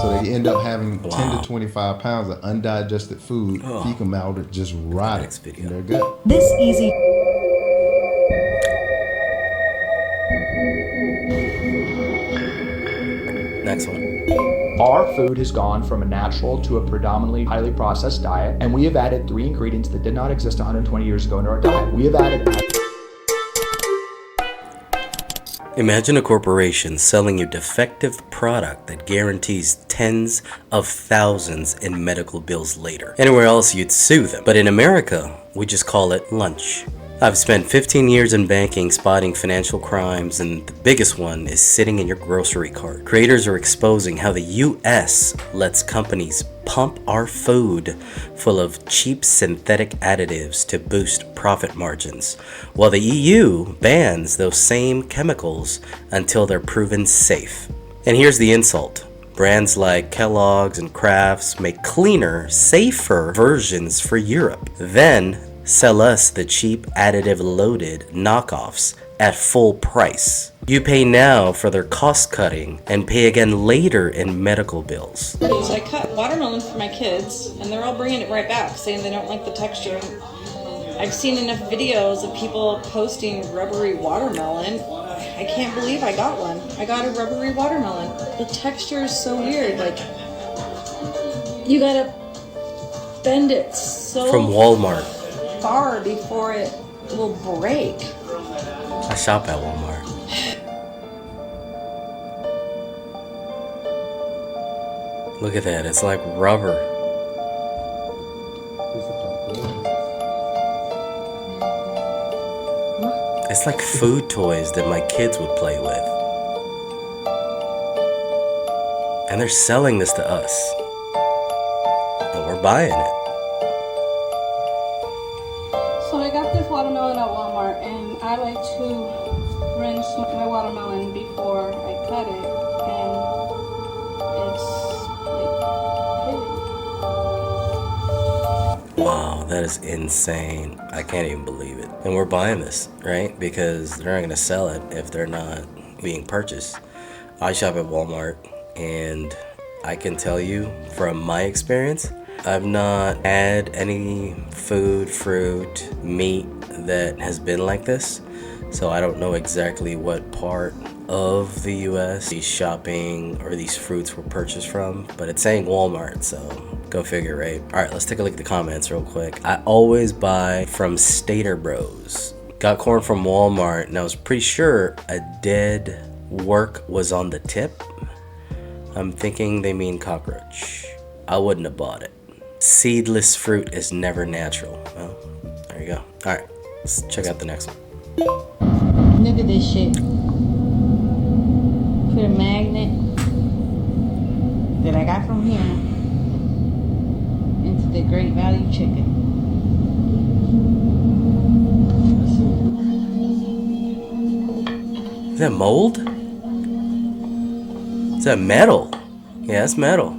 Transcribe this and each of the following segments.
So they end up having 10 to 25 pounds of undigested food, fecal matter just rotting, and they're good. This easy. Next one. Our food has gone from a natural to a predominantly highly processed diet, and we have added 3 ingredients that did not exist 120 years ago into our diet. We have added... Imagine a corporation selling you defective product that guarantees tens of thousands in medical bills later. Anywhere else you'd sue them, but in America, we just call it lunch. I've spent 15 years in banking spotting financial crimes, and the biggest one is sitting in your grocery cart. Creators are exposing how the US lets companies pump our food full of cheap synthetic additives to boost profit margins, while the EU bans those same chemicals until they're proven safe. And here's the insult. Brands like Kellogg's and Kraft's make cleaner, safer versions for Europe. Then sell us the cheap additive-loaded knockoffs at full price. You pay now for their cost cutting and pay again later in medical bills. So I cut watermelon for my kids, and they're all bringing it right back, saying they don't like the texture. I've seen enough videos of people posting rubbery watermelon. I can't believe I got one. I got a rubbery watermelon. The texture is so weird. Like, you gotta bend it so From Walmart. far before it will break. I shop at Walmart. Look at that, it's like rubber. It's like food toys that my kids would play with. And they're selling this to us. And we're buying it. So I got this watermelon at Walmart, and I like to rinse my watermelon before I cut it, and it's like Wow, that is insane. I can't even believe it. And we're buying this, right? Because they're not gonna sell it if they're not being purchased. I shop at Walmart, and I can tell you from my experience, I've not had any food, fruit, meat that has been like this. So I don't know exactly what part of the US these shopping or these fruits were purchased from, but it's saying Walmart, so go figure, right? All right, let's take a look at the comments real quick. I always buy from Stater Bros. Got corn from Walmart, and I was pretty sure a dead work was on the tip. I'm thinking they mean cockroach. I wouldn't have bought it. Seedless fruit is never natural. Well, there you go. All right, let's check out the next one. Look at this shit. Put a magnet that I got from here into the Great Value chicken. Is that mold? Is that metal? Yeah, it's metal.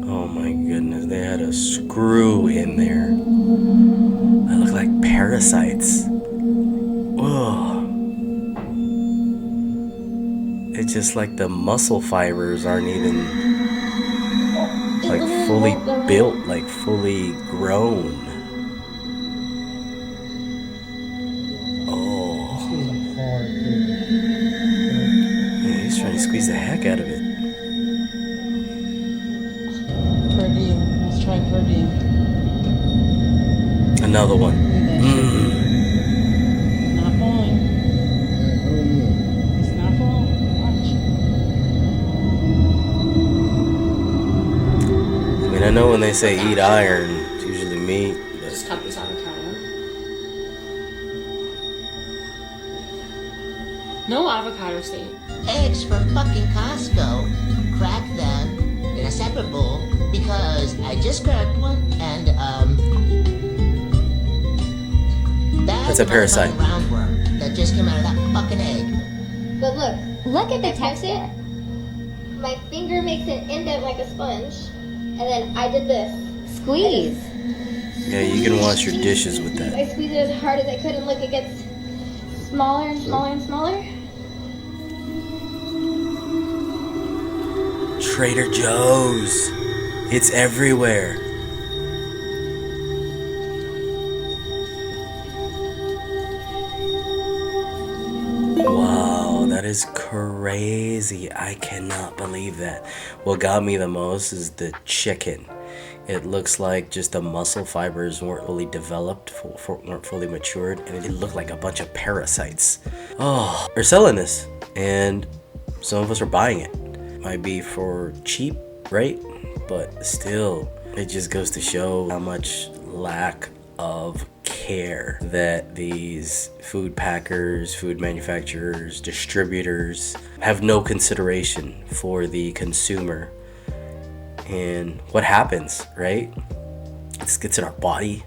Oh my goodness, they had a screw in there. That looked like parasites. Ugh. It's just like the muscle fibers aren't even like fully built, like fully grown. Oh. Yeah, he's trying to squeeze the heck out of it. Perdium. Let's try perdium. Another one. Not falling. It's not falling. Watch. I mean, I know when they say eat iron, it's usually meat. Just cut this avocado. No avocado seed. Eggs from fucking Costco. Crack them in a separate bowl because I just grabbed one and That's a parasite. Roundworm that just came out of that fucking egg. But look at the texture. My finger makes an indent like a sponge, and then I did this. Squeeze. Yeah, you can wash your dishes with that. I squeezed it as hard as I could, and look, it gets smaller and smaller and smaller. Trader Joe's. It's everywhere. Wow, that is crazy. I cannot believe that. What got me the most is the chicken. It looks like just the muscle fibers weren't fully developed, weren't fully matured, and it looked like a bunch of parasites. Oh, they're selling this, and some of us are buying it. Might be for cheap, right? But still, it just goes to show how much lack of care that these food packers, food manufacturers, distributors have no consideration for the consumer. And what happens, right? It gets in our body.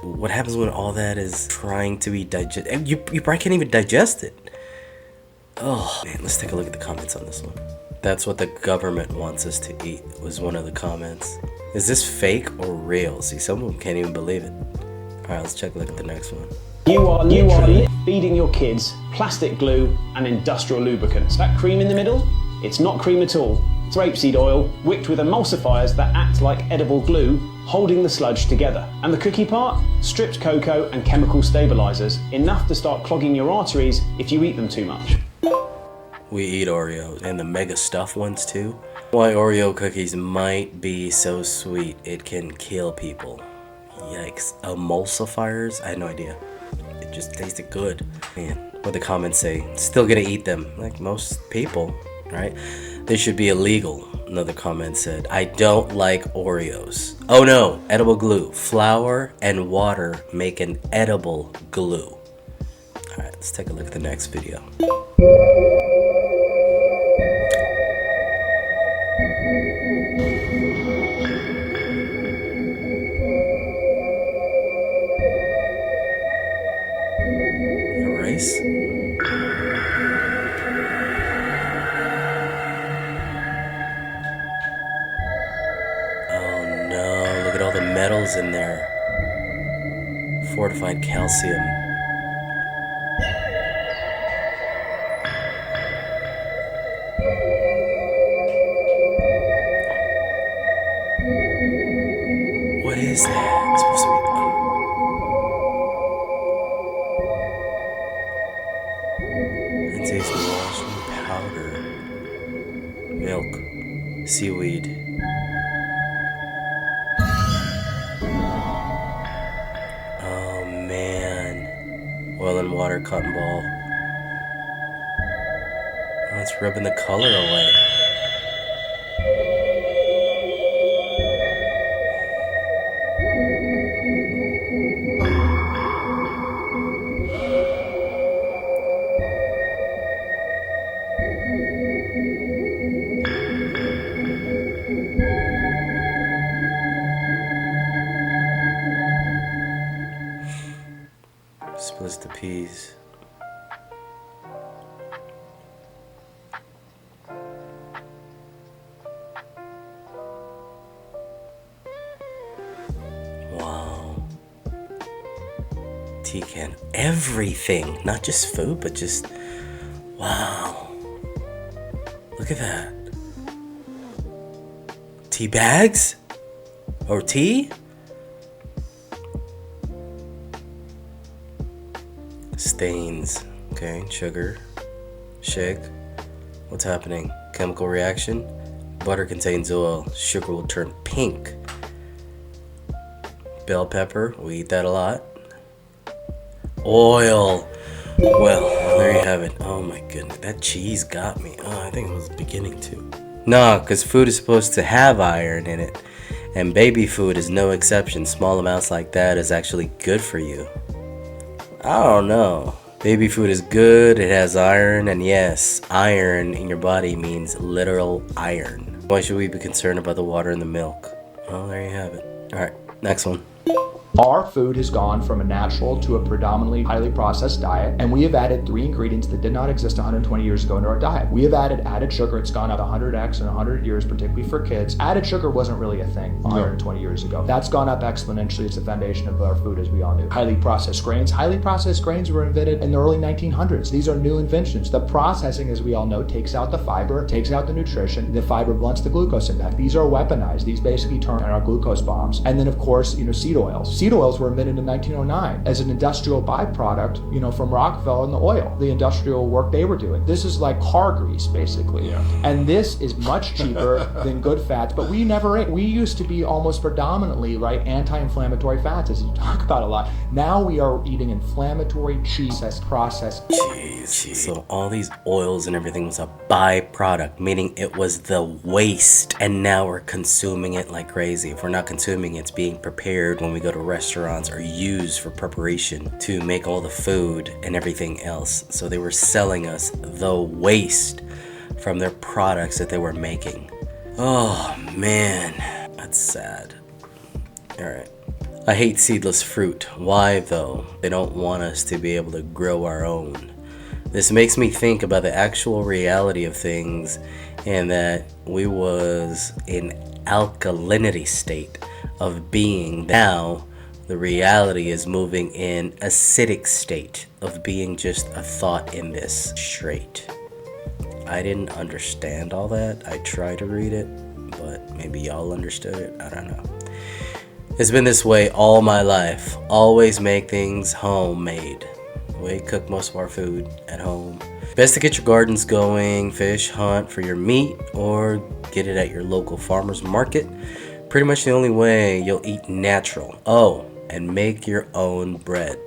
What happens when all that is trying to be digested? You probably can't even digest it. Oh, man, let's take a look at the comments on this one. That's what the government wants us to eat, was one of the comments. Is this fake or real? See, some of them can't even believe it. All right, let's check a look at the next one. You are literally feeding your kids plastic glue and industrial lubricants. That cream in the middle, it's not cream at all. It's rapeseed oil, wicked with emulsifiers that act like edible glue, holding the sludge together. And the cookie part? Stripped cocoa and chemical stabilizers, enough to start clogging your arteries if you eat them too much. We eat Oreos, and the mega stuffed ones too. Why Oreo cookies might be so sweet it can kill people. Yikes. Emulsifiers? I had no idea. It just tasted good. Man, what the comments say, still gonna eat them, like most people, right? They should be illegal. Another comment said, I don't like Oreos. Oh no, edible glue. Flour and water make an edible glue. Alright, let's take a look at the next video. Rice. Oh no, look at all the metals in there. Fortified calcium. What is that? It's supposed to be. It tastes washing powder, milk, seaweed. Oh man, oil and water, cotton ball. Oh, it's rubbing the color away. Splits the peas. Wow. Tea can. Everything. Not just food, but just... Wow. Look at that. Tea bags? Or tea? Stains. Okay, sugar. Shake. What's happening? Chemical reaction. Butter contains oil. Sugar will turn pink. Bell pepper. We eat that a lot. Oil. Well, there you have it. Oh my goodness. That cheese got me. Oh, I think it was beginning to. No, because food is supposed to have iron in it. And baby food is no exception. Small amounts like that is actually good for you. I don't know. Baby food is good, it has iron, and yes, iron in your body means literal iron. Why should we be concerned about the water in the milk? Well, there you have it. Alright, next one. Our food has gone from a natural to a predominantly highly processed diet, and we have added 3 ingredients that did not exist 120 years ago into our diet. We have added added sugar. It's gone up 100x in 100 years, particularly for kids. Added sugar wasn't really a thing 120 years ago. That's gone up exponentially. It's the foundation of our food, as we all knew. Highly processed grains. Highly processed grains were invented in the early 1900s. These are new inventions. The processing, as we all know, takes out the fiber, takes out the nutrition. The fiber blunts the glucose impact. These are weaponized. These basically turn our glucose bombs. And then, of course, seed oils. Seed oils were invented in 1909 as an industrial byproduct, from Rockefeller and the oil, the industrial work they were doing. This is like car grease, basically. Yeah. And this is much cheaper than good fats, but we never ate. We used to be almost predominantly, right, anti-inflammatory fats, as you talk about a lot. Now we are eating inflammatory, processed. Jeez. So all these oils and everything was a byproduct, meaning it was the waste, and now we're consuming it like crazy. If we're not consuming it, it's being prepared when we go to restaurants or used for preparation to make all the food and everything else. So they were selling us the waste from their products that they were making. Oh man, that's sad. Alright. I hate seedless fruit. Why though? They don't want us to be able to grow our own. This makes me think about the actual reality of things, and that we was in alkalinity state of being. Now the reality is moving in acidic state of being just a thought in this straight. I didn't understand all that. I tried to read it, but maybe y'all understood it. I don't know. It's been this way all my life. Always make things homemade. We cook most of our food at home. Best to get your gardens going, fish, hunt for your meat, or get it at your local farmer's market. Pretty much the only way you'll eat natural. Oh, and make your own bread.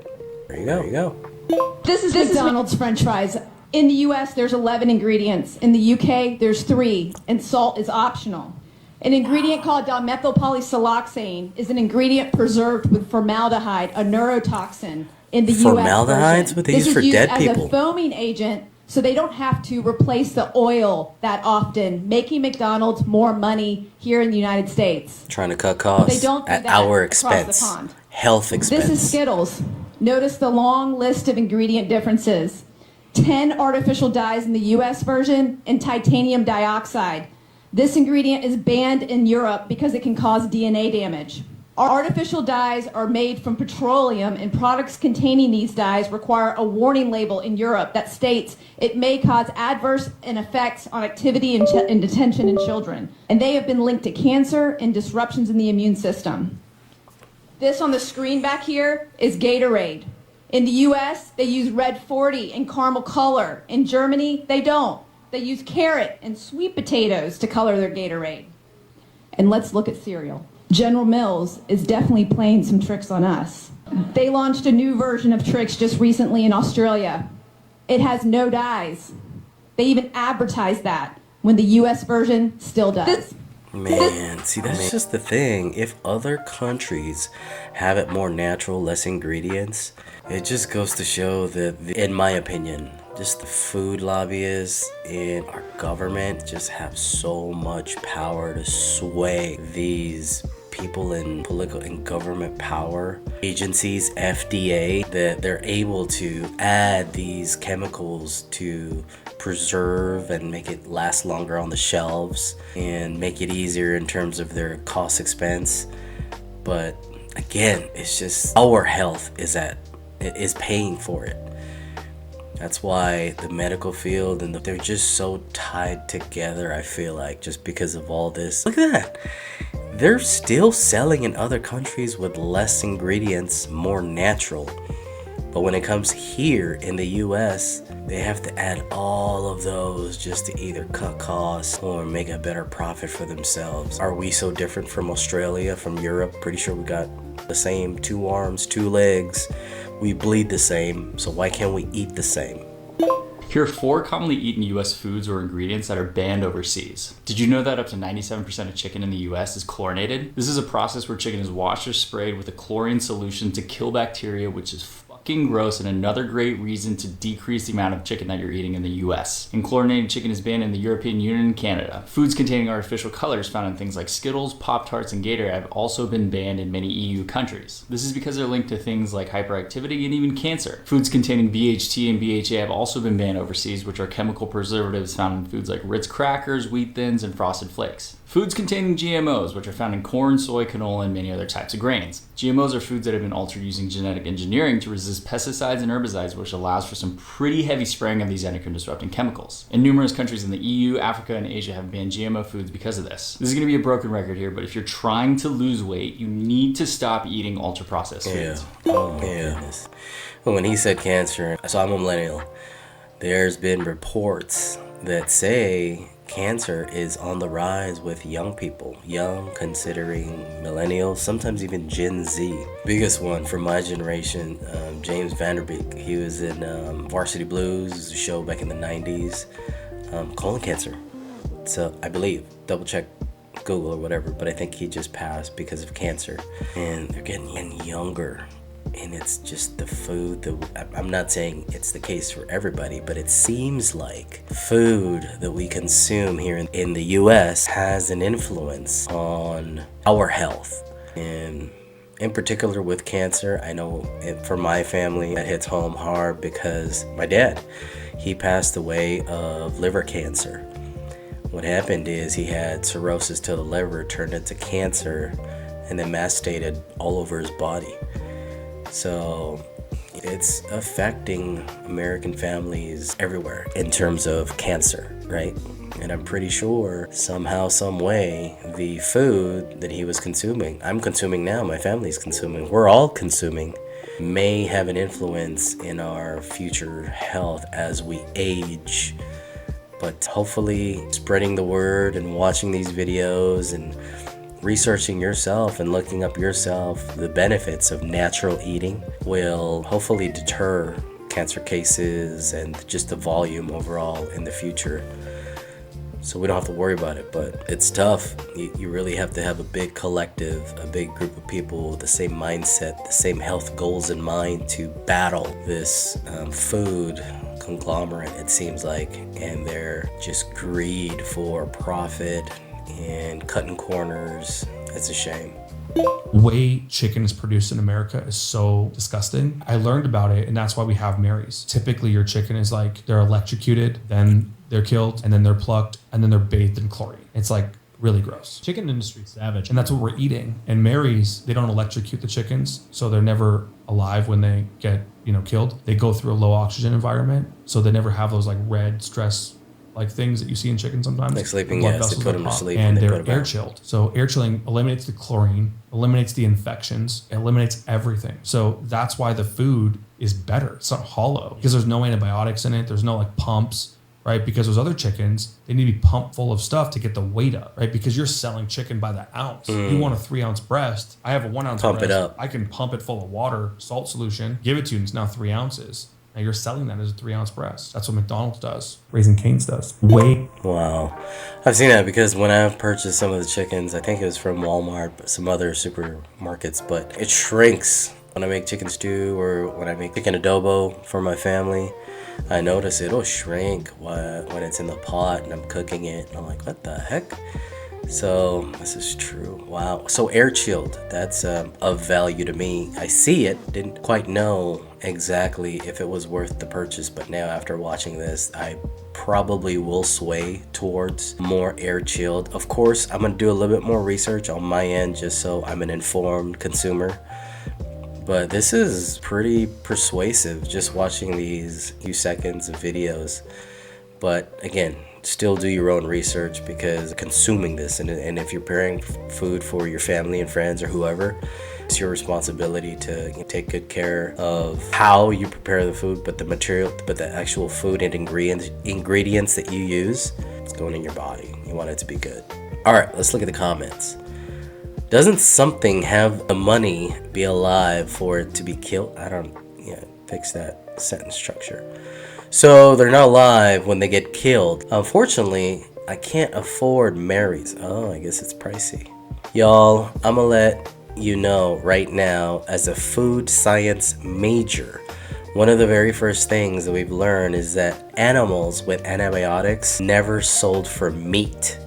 There you go. This is McDonald's French fries. In the US, there's 11 ingredients. In the UK, there's 3, and salt is optional. An ingredient called dimethylpolysiloxane is an ingredient preserved with formaldehyde, a neurotoxin. In the Formaldehyde's US what they use for dead people. This is used as a foaming agent, so they don't have to replace the oil that often, making McDonald's more money here in the United States. Trying to cut costs They don't do at that our across expense. the pond. Health expense. This is Skittles. Notice the long list of ingredient differences. 10 artificial dyes in the US version and titanium dioxide. This ingredient is banned in Europe because it can cause DNA damage. Artificial dyes are made from petroleum, and products containing these dyes require a warning label in Europe that states it may cause adverse effects on activity and detention in children. And they have been linked to cancer and disruptions in the immune system. This on the screen back here is Gatorade. In the US, they use red 40 and caramel color. In Germany, they don't. They use carrot and sweet potatoes to color their Gatorade. And let's look at cereal. General Mills is definitely playing some tricks on us. They launched a new version of Trix just recently in Australia. It has no dyes. They even advertise that, when the US version still does. Man, see, that's just the thing. If other countries have it more natural, less ingredients, it just goes to show that, in my opinion, just the food lobbyists in our government just have so much power to sway these people in political and government power agencies, FDA, that they're able to add these chemicals to preserve and make it last longer on the shelves and make it easier in terms of their cost expense. But again, it's just our health is paying for it. That's why the medical field and they're just so tied together, I feel like, just because of all this. Look at that. They're still selling in other countries with less ingredients, more natural. But when it comes here in the US, they have to add all of those just to either cut costs or make a better profit for themselves. Are we so different from Australia, from Europe? Pretty sure we got the same 2 arms, 2 legs. We bleed the same, so why can't we eat the same? Here are 4 commonly eaten US foods or ingredients that are banned overseas. Did you know that up to 97% of chicken in the US is chlorinated? This is a process where chicken is washed or sprayed with a chlorine solution to kill bacteria, which is fucking fucking gross and another great reason to decrease the amount of chicken that you're eating in the US. And chlorinated chicken is banned in the European Union and Canada. Foods containing artificial colors found in things like Skittles, Pop-Tarts, and Gatorade have also been banned in many EU countries. This is because they're linked to things like hyperactivity and even cancer. Foods containing BHT and BHA have also been banned overseas, which are chemical preservatives found in foods like Ritz crackers, wheat thins, and Frosted Flakes. Foods containing GMOs, which are found in corn, soy, canola, and many other types of grains. GMOs are foods that have been altered using genetic engineering to resist pesticides and herbicides, which allows for some pretty heavy spraying of these endocrine disrupting chemicals. And numerous countries in the EU, Africa, and Asia have banned GMO foods because of this. This is going to be a broken record here, but if you're trying to lose weight, you need to stop eating ultra-processed foods. Oh my goodness. Well, when he said cancer, so I'm a millennial. There's been reports that say cancer is on the rise with young people. Young, considering millennials, sometimes even Gen Z. Biggest one from my generation, James Vanderbeek. He was in Varsity Blues, a show back in the 90s. Colon cancer. So I believe, double check Google or whatever, but I think he just passed because of cancer. And they're getting younger. And it's just the food that I'm not saying it's the case for everybody, but it seems like food that we consume here in the US has an influence on our health. And in particular with cancer, I know for my family that hits home hard because my dad, he passed away of liver cancer. What happened is he had cirrhosis to the liver, turned into cancer, and then masticated all over his body. So it's affecting American families everywhere in terms of cancer, right? And I'm pretty sure somehow, some way, the food that he was consuming, I'm consuming now, my family's consuming, we're all consuming, may have an influence in our future health as we age. But hopefully spreading the word and watching these videos and researching yourself and looking up yourself the benefits of natural eating will hopefully deter cancer cases and just the volume overall in the future, so we don't have to worry about it. But it's tough. You really have to have a big collective, a big group of people with the same mindset, the same health goals in mind to battle this food conglomerate, it seems like, and their just greed for profit and cutting corners. It's a shame. The way chicken is produced in America is so disgusting. I learned about it, and that's why we have Marys. Typically, your chicken is like they're electrocuted, then they're killed, and then they're plucked, and then they're bathed in chlorine. It's like really gross. Chicken industry is savage. And that's what we're eating. And Marys, they don't electrocute the chickens, so they're never alive when they get, killed. They go through a low oxygen environment, so they never have those like red stress like things that you see in chicken sometimes. Like sleeping gas, they put them to sleep and they they're put them air chilled. So air chilling eliminates the chlorine, eliminates the infections, eliminates everything. So that's why the food is better. It's not hollow because there's no antibiotics in it. There's no like pumps, right? Because those other chickens, they need to be pumped full of stuff to get the weight up, right? Because you're selling chicken by the ounce. You want a 3-ounce breast. I have a 1 ounce pump breast. It up. I can pump it full of water, salt solution, give it to you, and it's now 3 ounces. Now you're selling that as a 3-ounce breast. That's what McDonald's does. Raising Cane's does. Wait. Wow. I've seen that because when I've purchased some of the chickens, I think it was from Walmart, but some other supermarkets, but it shrinks. When I make chicken stew or when I make chicken adobo for my family, I notice it'll shrink when it's in the pot and I'm cooking it. And I'm like, what the heck? So this is true. Wow. So air chilled, that's of value to me. I see it, didn't quite know exactly if it was worth the purchase, but now after watching this, I probably will sway towards more air chilled. Of course, I'm gonna do a little bit more research on my end just so I'm an informed consumer. But this is pretty persuasive just watching these few seconds of videos. But again, still do your own research because consuming this and if you're preparing food for your family and friends or whoever, it's your responsibility to take good care of how you prepare the food, but the material, but the actual food and ingredients that you use, it's going in your body. You want it to be good. All right, let's look at the comments. Doesn't something have the money be alive for it to be killed? Fix that sentence structure. So they're not alive when they get killed. Unfortunately, I can't afford Marys. Oh, I guess it's pricey. Y'all, I'm gonna let you know right now, as a food science major, one of the very first things that we've learned is that animals with antibiotics never sold for meat.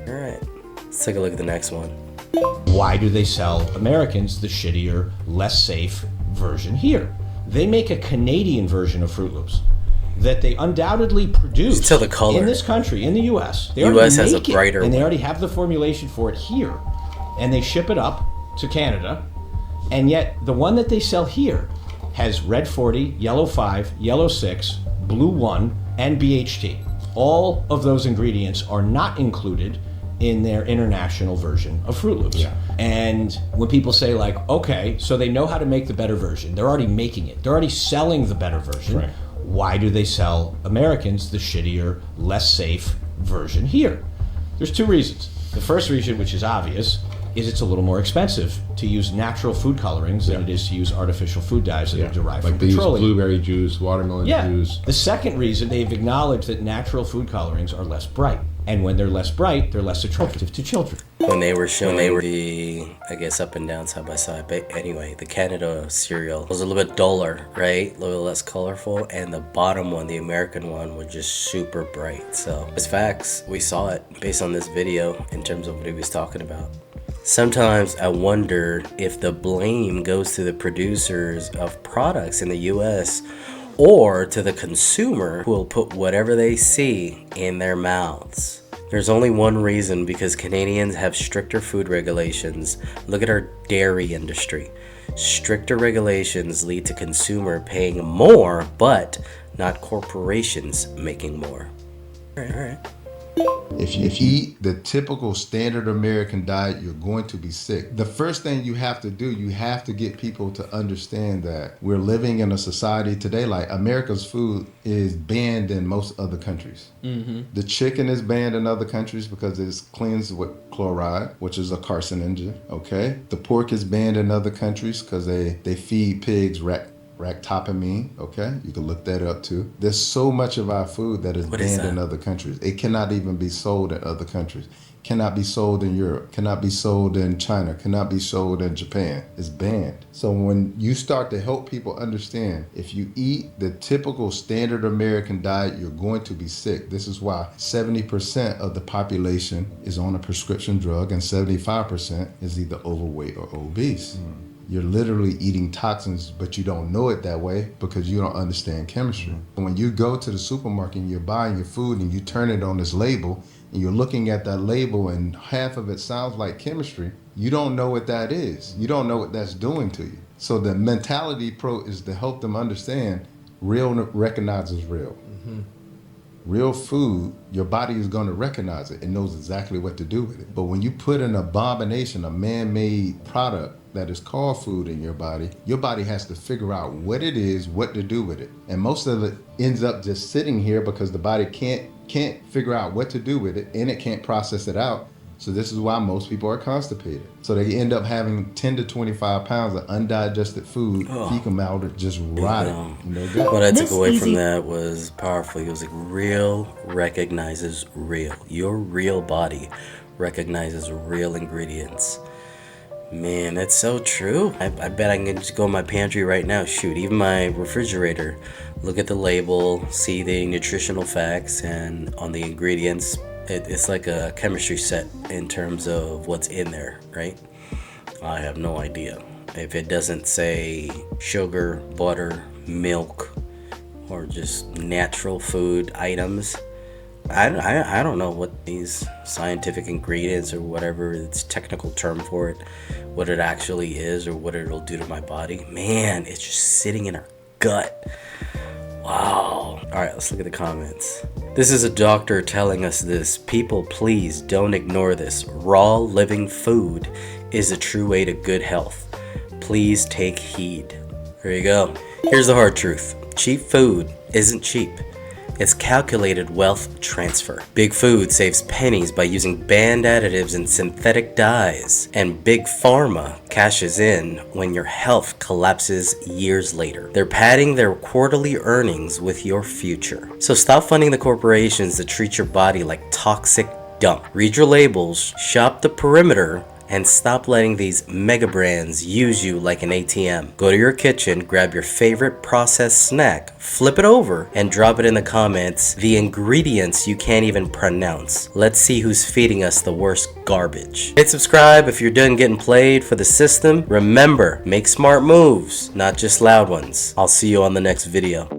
Alright, let's take a look at the next one. Why do they sell Americans the shittier, less safe version here? They make a Canadian version of Fruit Loops that they undoubtedly produce tell the color. in this country, in the U.S. They US has a make it, brighter and they one. already have the formulation for it here, and they ship it up to Canada, and yet the one that they sell here has red 40, yellow 5, yellow 6, blue 1, and BHT. All of those ingredients are not included in their international version of Fruit Loops. Yeah. And when people say like, okay, so they know how to make the better version, they're already making it, they're already selling the better version. Right. Why do they sell Americans the shittier, less safe version here? There's two reasons. The first reason, which is obvious, is it's a little more expensive to use natural food colorings than it is to use artificial food dyes that are derived Like from they use petroleum. blueberry juice, watermelon juice. The second reason, they've acknowledged that natural food colorings are less bright. And when they're less bright, they're less attractive to children. When they were showing the, I guess, up and down side by side. But anyway, the Canada cereal was a little bit duller, right? A little less colorful. And the bottom one, the American one, was just super bright. So it's facts. We saw it based on this video in terms of what he was talking about. Sometimes I wonder if the blame goes to the producers of products in the US or to the consumer who will put whatever they see in their mouths. There's only one reason, because Canadians have stricter food regulations. Look at our dairy industry. Stricter regulations lead to consumer paying more, but not corporations making more. All right. If you eat the typical standard American diet, you're going to be sick. The first thing you have to do, you have to get people to understand that we're living in a society today, like America's food is banned in most other countries. Mm-hmm. The chicken is banned in other countries because it's cleansed with chloride, which is a carcinogen, okay? The pork is banned in other countries because they feed pigs ractopamine, okay? You can look that up too. There's so much of our food that is banned in other countries. It cannot even be sold in other countries. Cannot be sold in Europe. Cannot be sold in China. Cannot be sold in Japan. It's banned. So when you start to help people understand, if you eat the typical standard American diet, you're going to be sick. This is why 70% of the population is on a prescription drug and 75% is either overweight or obese. You're literally eating toxins, but you don't know it that way because you don't understand chemistry. When you go to the supermarket and you're buying your food and you turn it on this label and you're looking at that label and half of it sounds like chemistry, you don't know what that is. You don't know what that's doing to you. So the mentality approach is to help them understand real recognizes real. Real food, your body is going to recognize it. It knows exactly what to do with it. But when you put an abomination, a man-made product that is called food in your body has to figure out what it is, what to do with it. And most of it ends up just sitting here because the body can't figure out what to do with it and it can't process it out. So this is why most people are constipated. So they end up having 10 to 25 pounds of undigested food, fecal matter just rotting in their gut. What I took away from that was powerful. It was like real recognizes real. Your real body recognizes real ingredients. Man, that's so true. I bet I can just go in my pantry right now. Shoot, even my refrigerator. Look at the label, see the nutritional facts, and on the ingredients, it's like a chemistry set in terms of what's in there, right? I have no idea. If it doesn't say sugar, butter, milk, or just natural food items, I don't know what these scientific ingredients or whatever its technical term for it, what it actually is or what it'll do to my body. Man, it's just sitting in our gut. Wow. All right, let's look at the comments. This is a doctor telling us this. People, please don't ignore this. Raw living food is a true way to good health. Please take heed. There you go. Here's the hard truth. Cheap food isn't cheap. It's calculated wealth transfer. Big Food saves pennies by using banned additives and synthetic dyes. And Big Pharma cashes in when your health collapses years later. They're padding their quarterly earnings with your future. So stop funding the corporations that treat your body like toxic dump. Read your labels, shop the perimeter, and stop letting these mega brands use you like an ATM. Go to your kitchen, grab your favorite processed snack, flip it over, and drop it in the comments the ingredients you can't even pronounce. Let's see who's feeding us the worst garbage. Hit subscribe if you're done getting played for the system. Remember, make smart moves, not just loud ones. I'll see you on the next video.